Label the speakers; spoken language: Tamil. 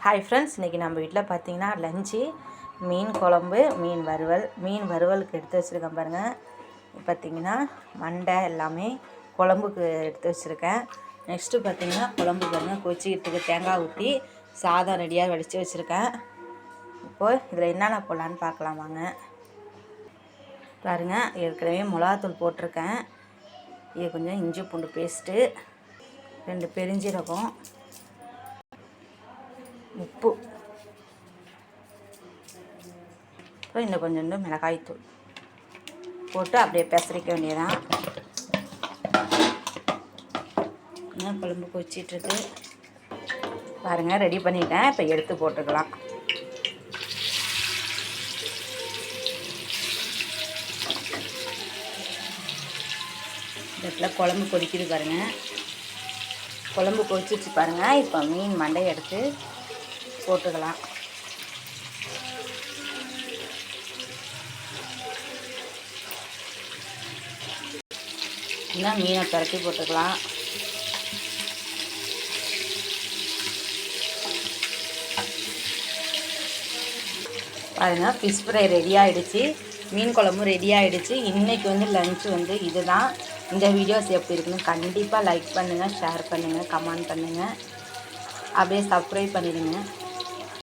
Speaker 1: ஹாய் ஃப்ரெண்ட்ஸ், இன்றைக்கி நம்ம வீட்டில் பார்த்தீங்கன்னா லஞ்சு மீன் குழம்பு, மீன் வறுவலுக்கு எடுத்து வச்சுருக்கேன் பாருங்கள். பார்த்திங்கன்னா மண்டை எல்லாமே குழம்புக்கு எடுத்து வச்சுருக்கேன். நெக்ஸ்ட்டு பார்த்திங்கன்னா குழம்பு பாருங்கள், கொச்சிக்கிறதுக்கு தேங்காய் ஊற்றி சாதம் ரெடியாக வடித்து வச்சுருக்கேன். இப்போது இதில் என்னென்ன போடலான்னு பார்க்கலாம் வாங்க. பாருங்கள், ஏற்கனவே மிளகாத்தூள் போட்டிருக்கேன். இது கொஞ்சம் இஞ்சி பூண்டு பேஸ்ட்டு, 2 பெருஞ்சீரகம், உப்பு, அப்புறம் இன்னும் கொஞ்சோண்டு மிளகாய்த்தூள் போட்டு அப்படியே பெசரிக்க வேண்டியதான். இன்னும் குழம்பு கொச்சிட்ருக்கு பாருங்கள். ரெடி பண்ணிட்டேன். இப்போ எடுத்து போட்டுக்கலாம். இந்த இடத்துல குழம்பு கொதிக்குது பாருங்கள். குழம்பு கொதிச்சிச்சு பாருங்கள். இப்போ மீன் மண்டையை எடுத்து போட்டுக்கலாம். இன்னும் மீனை பரட்டி போட்டுக்கலாம். பாருங்கள், ஃபிஷ் ஃப்ரை ரெடி ஆகிடுச்சு, மீன் குழம்பும் ரெடி ஆகிடுச்சு. இன்றைக்கி லஞ்சு இதுதான். இந்த வீடியோஸ் எப்படி இருக்குன்னு கண்டிப்பாக லைக் பண்ணுங்கள், ஷேர் பண்ணுங்கள், கமெண்ட் பண்ணுங்கள், அப்படியே சப்ஸ்கிரைப் பண்ணிடுங்க.